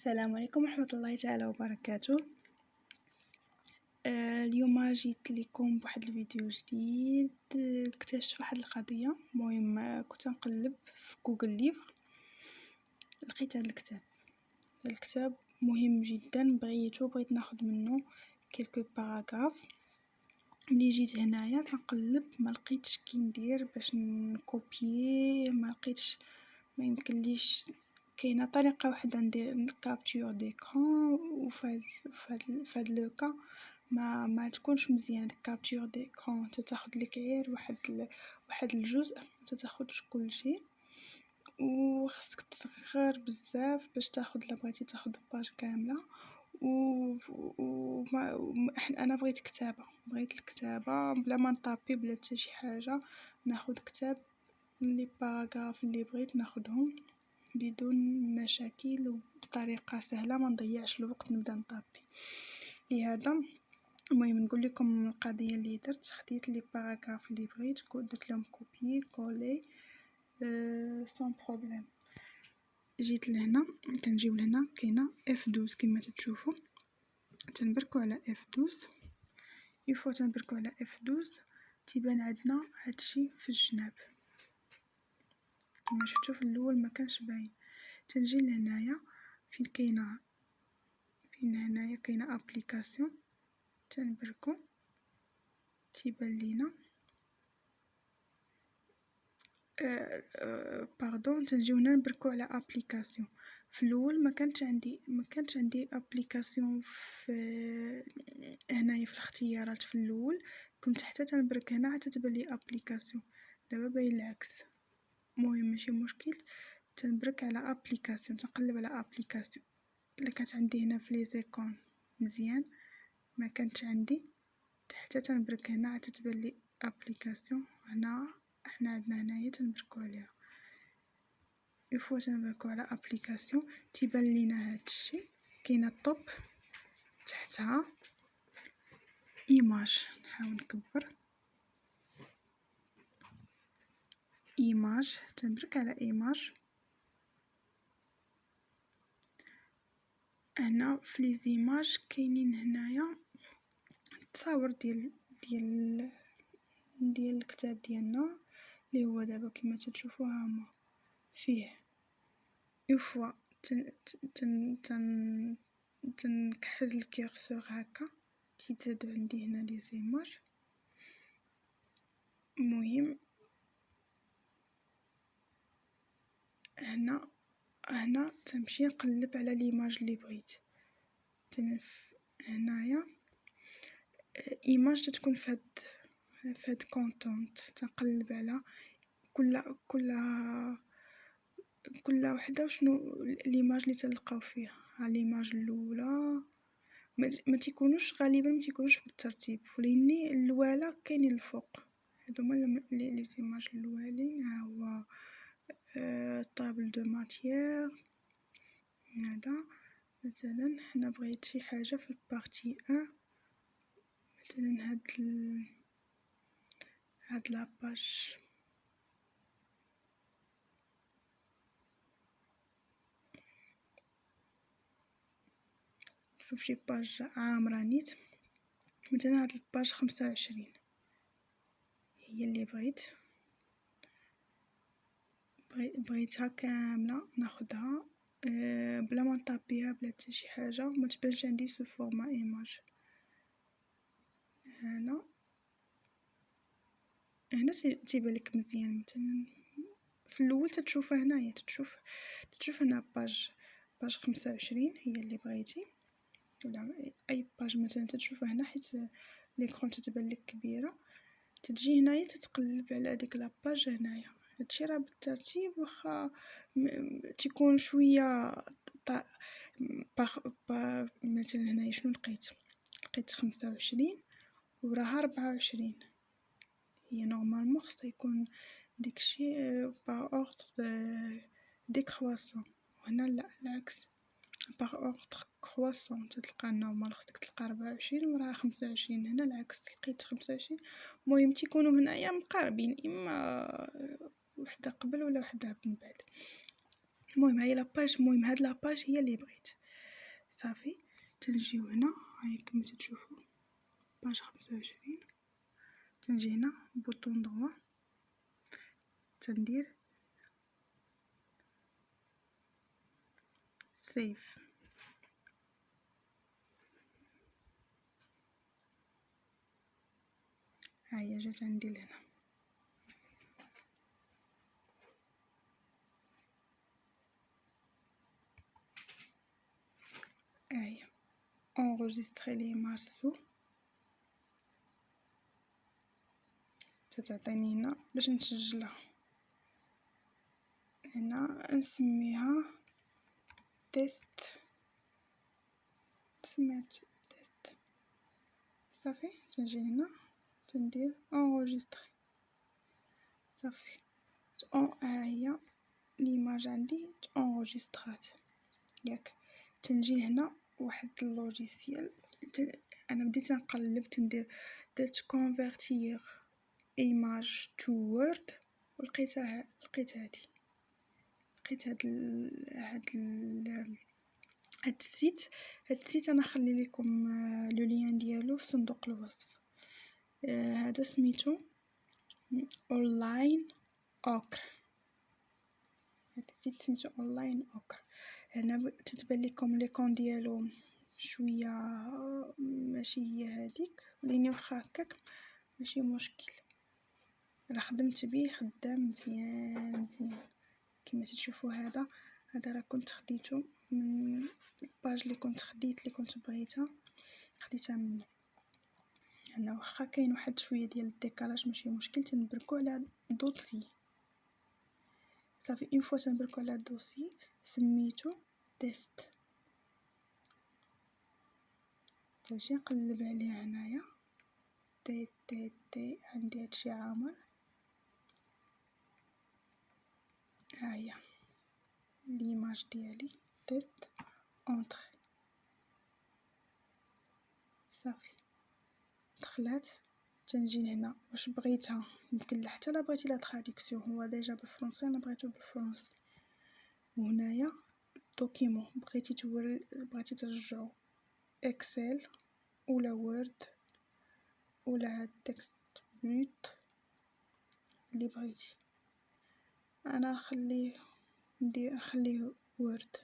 السلام عليكم ورحمة الله تعالى وبركاته. اليوم جيت لكم بواحد الفيديو جديد. اكتشفت واحد القضية. المهم كنت نقلب في جوجل ليفر، لقيت هذا الكتاب مهم جدا، بغيت ناخذ منه كلكو باراغراف. ملي جيت هنايا تنقلب ما لقيتش كي ندير باش نكوبيي، ما لقيتش، ما يمكنليش. كاينه طريقه واحده ندير كابتور ديكران، وفهاد لو كا ما تكونش مزيان. كابتور ديكران تاخذ لك غير واحد الجزء، ما تاخذش كل شيء، وخصك تصغر بزاف باش تاخذ، لا بغيتي تاخذ باج كامله. انا بغيت الكتابه بلا ما نطابي، بلا حتى شي حاجه. ناخذ كتاب لي باراغراف اللي بغيت ناخذهم بدون مشاكل وبطريقه سهله، ما نضيعش الوقت نبدا نطابي. لهذا المهم نقول لكم القضيه اللي درت. خديت لي باراغراف اللي بغيت، درت لهم كوبي كولي سون بروبليم. جيت لهنا، تنجيو لهنا كاينه F12 كما تشوفوا، تنبركو على F12. يفوا تنبركو على F12 تيبان عندنا هادشي في الجناب كما شفتوا. في الاول ما كانش باين. تنجي لهنايا فين هنايا كاينه ابليكاسيون، تنبركو تيبان لينا باردون. تنجيو هنا نبركو على ابليكاسيون. في الاول ما كانش عندي ابليكاسيون في هنايا في الاختيارات. في الاول كنت حتى تنبرك هنا حتى تبان لي ابليكاسيون، دابا باين العكس. المهم ماشي مشكل، تنبرك على ابليكاسيون، تنقلب على ابليكاسيون. الا كانت عندي هنا في لي زيكون مزيان، ما كانتش عندي حتى تنبرك هنا حتى تبان لي ابليكاسيون. هنا حنا عندنا هنايا تنبركو عليها. يفوا تنبركو على ابليكاسيون تيبان لينا هادشي. كاينه الطوب تحتها ايماج، نحاول نكبر ايماج. تنبرك على ايماج. هنا في لي زيماج كاينين هنايا التصاور ديال الكتاب ديالنا اللي هو دابا كما تشوفوا هما فيه. يفوا تنكحز الكيرسور هكا تيزاد عندي هنا لي زيماج. المهم هنا تنمشي نقلب على ليماج اللي بغيت. هنايا ايماج تتكون في هاد كونتونت، تنقلب على كل وحده شنو ليماج اللي تلقاو فيها. ليماج الاولى ما تيكونوش غالبا، ما تيكونوش بالترتيب، ولاني الاولى كاينين الفوق. هادوما لي زيماج الاولين. ها هو طابل دو ماتيير. هذا مثلا حنا بغيت شي حاجه في البارتي 1، مثلا هاد لاباج. شوف شي باج عامره نيت، مثلا هاد الباج 25 هي اللي بغيتها كامله ناخدها بلا ما نطابيها، بلا حتى شي حاجه، ما تبانش عندي سو فورما ايماج. هنا تيبان لك مزيان. مثلا في الاول تتشوفها هنايا، تشوف هنا باج 25 هي اللي بغيتي، ولا اي باج مثلا تشوفها هنا، حيت ليكرون تتبان لك كبيره. تجي هنايا تتقلب على ديك لاباج هنايا. هادشي راه بالترتيب، واخا تيكون شويه مثلا هنايا شنو لقيت 25 وراها 24. هي نورمالمون خصها يكون داكشي باغ اوردر ديكرواسون، وهنا لا، العكس، باغ اوردر كرواسون. تلقى نورمال خصك تلقى 24 وراها 25. هنا العكس، لقيت 25. المهم تيكونوا هنايا مقاربين، اما وحده قبل ولا وحده من بعد. المهم هاي لاباج، المهم هاد لاباج هي اللي بغيت. صافي تنجيو هنا، هاي كما تشوفوا باج 25. تنجي هنا بوطون دروا، تندير سيف. هاهي جات عندي لهنا. هاهي enregistrer l'image sous، تتعطيني هنا باش نسجلها. هنا نسميها تيست، سميت تيست. صافي تنجي هنا تندير enregistrer. صافي هاهي ليماج عندي تانغوجيسترات ياك. تنجي هنا واحد اللوجيسيال، انا بديت نقلب تندير درت كونفرتير ايماج تو وورد، ولقيت هادي، لقيت هاد السيت. انا خلي لكم لو لين ديالو في صندوق الوصف. هذا سميتو اونلاين اوكر. هاد السيت سميتو اونلاين اوكر. هنا تتبان لكم ليكون ديالو شويه ماشي هي هذيك، وليني واخا هكاك ماشي مشكل، راه خدمت بيه خدام مزيان كما تشوفوا. هذا راه كنت خديته من الباج اللي كنت خديتها منه. هنا واخا كاين واحد شويه ديال الديكالاج ماشي مشكل، تنبركو على دوسي. صافي اون فوا تنبركو على الدوسي سميتو تيست. تجي نقلب عليه هنايا تي عندي هادشي عامر. ها هي ليماج ديالي تيست اونطري. صافي دخلات. تنجي هنا واش بغيتها يمكن حتى لا بغيتي لا تراديكسيون، هو ديجا بالفرنسي انا بغيتو بالفرنسي. وهنايا دوكيمون بغيتي ترجعو اكسل ولا وورد ولا تكست بروت اللي بغيتي. انا نخليه وورد.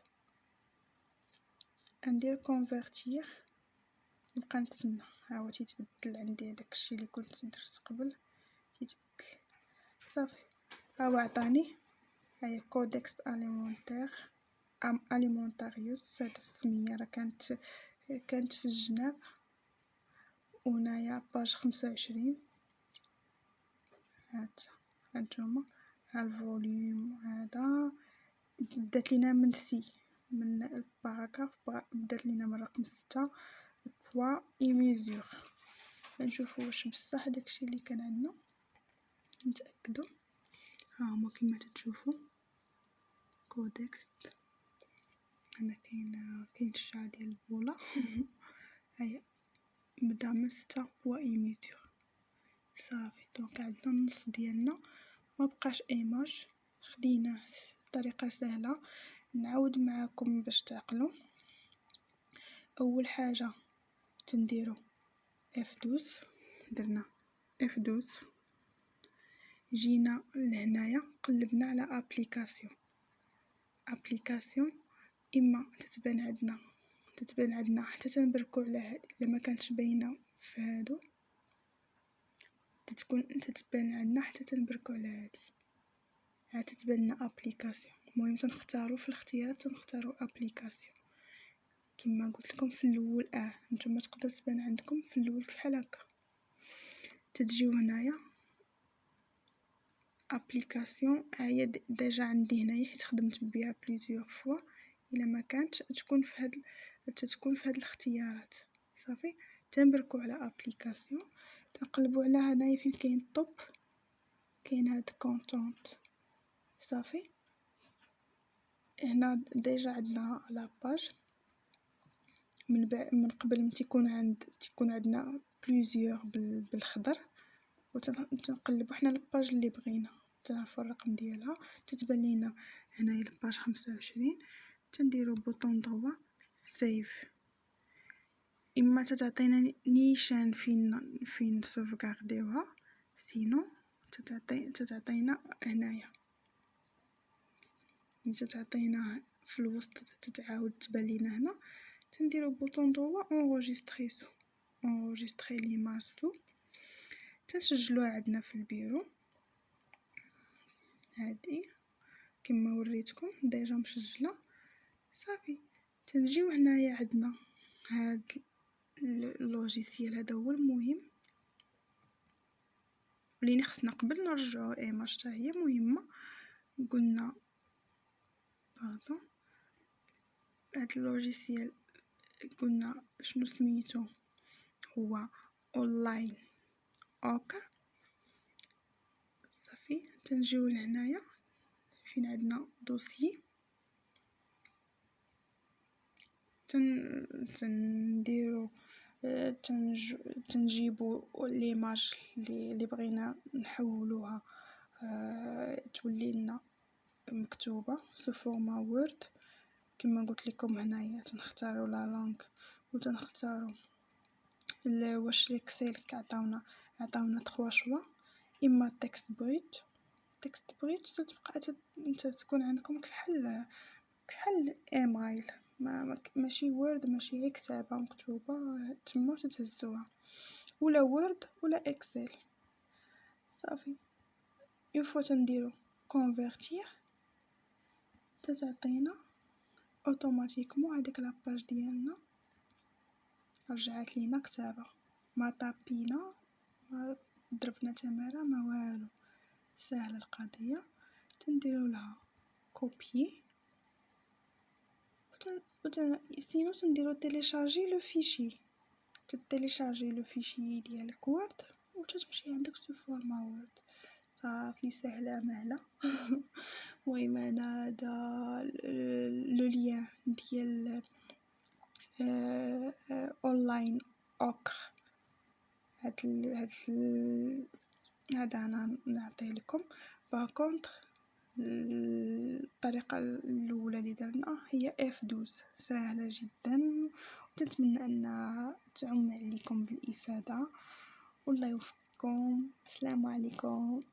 ندير كونفرتير، نبقى نتسنى ها هو تيتبدل عندي داكشي اللي كنت درت قبل تيتبدل. صافي ها هو عطاني، هاي كودكس اليمونتاريوس. هاد السميه راه كانت في الجناب. وهنايا باج 25 هانتوما. ها الفوليوم هذا بدات لينا من الباراغراف، بدات لينا من رقم 6 بوا اي ميزور. نشوفوا واش بصح داكشي اللي كان عندنا، نتاكدوا. ها هما كما تشوفوا كودكس. هنا كاين الشعر ديال البوله. هيا بدا من 6 بوا اي ميزور. صافي دونك عندنا النص ديالنا ما بقاش ايماج، خديناه بطريقه سهله. نعاود معاكم باش تعقلوا. اول حاجه تنديروا F12، درنا F12، جينا لهنايا قلبنا على ابليكاسيون. اما تتبان عندنا حتى تنبركو على هاد، الا ما كانتش باينه في هادو تتبان عندنا حتى تنبركو على هادي. ها تتبان لنا ابليكاسيون. المهم تنختاروا في الاختيارات تنختاروا ابليكاسيون كما قلت لكم في الاول. نتوما تقدر تبان عندكم في الاول بحال هكا. تجيو هنايا ابليكاسيون، هي ديجا عندي هنايا حيت خدمت بها بليزيور فوا. الا ما كانتش تكون في هاد الاختيارات. صافي تنبركو على ابليكاسيون، تنقلبوا على هنايا فين كاين طوب، كاين هاد كونتونت. صافي هنا ديجا عندنا لاباج من قبل تيكون عندنا بليزيور بالخضر، وتنقلبوا حنا الباج اللي بغينا. تنعرفو الرقم ديالها، تتبان لينا هنايا الباج 25. تنديرو بوطون دروا سيف، اما تتعطينا نيشان فين نسوفغارديوها، سينو تتعطينا هنايا، تتعطينا في الوسط، تتعاود تبان لينا هنا. تنديرو بوطون دروا اونغوجيستري سو، اونغوجيستري ليماج سو. تنسجلوها عندنا في البيرو هادي كما وريتكم ديجا مسجله صافي. تنجيو هنايا عندنا هاد اللوجيسيال، هذا هو المهم ولينا خصنا قبل نرجعو ايماج حتى هي مهمه. قلنا باردون، هاد اللوجيسيال قلنا شنو سميتو، هو اونلاين اوكر صافي. تنجيو لهنايا فين عندنا دوسيي، تنديرو تنجيبو ليماج اللي بغينا نحولوها تولي لنا مكتوبه سو فورما وورد. كما قلت لكم هنايا تنختاروا لا لونغ وتنختاروا واش ليكسيل عطاونا 3 شوا، اما تكست بروت. تكست بروت تتبقى تكون عندكم كحال ايميل، ماشي وورد، ماشي غير كتابه مكتوبه تما تتهزوها، ولا وورد ولا اكسل صافي. يفوا تنديرو كونفرتير، تتعطينا اوتوماتيكمون هذيك لاباج ديالنا رجعت لينا كتابه، ما طابينا ما ضربنا تماره ما والو، سهله القضيه. تنديرو لها كوبي سينو تنديرو تيليشارجي لو فيشي، تتيليشارجي لو فيشي ديالك وورد وتتمشي عندك سو فورما وورد صافي. سهله مهله. المهم انا هذا لو لين ديال اونلاين اوكر، هذا انا نعطيه لكم. باكونطخ الطريقه الاولى اللي درنا هي F12 سهله جدا، وتنتمنى ان تعم عليكم بالافاده. والله يوفقكم. السلام عليكم.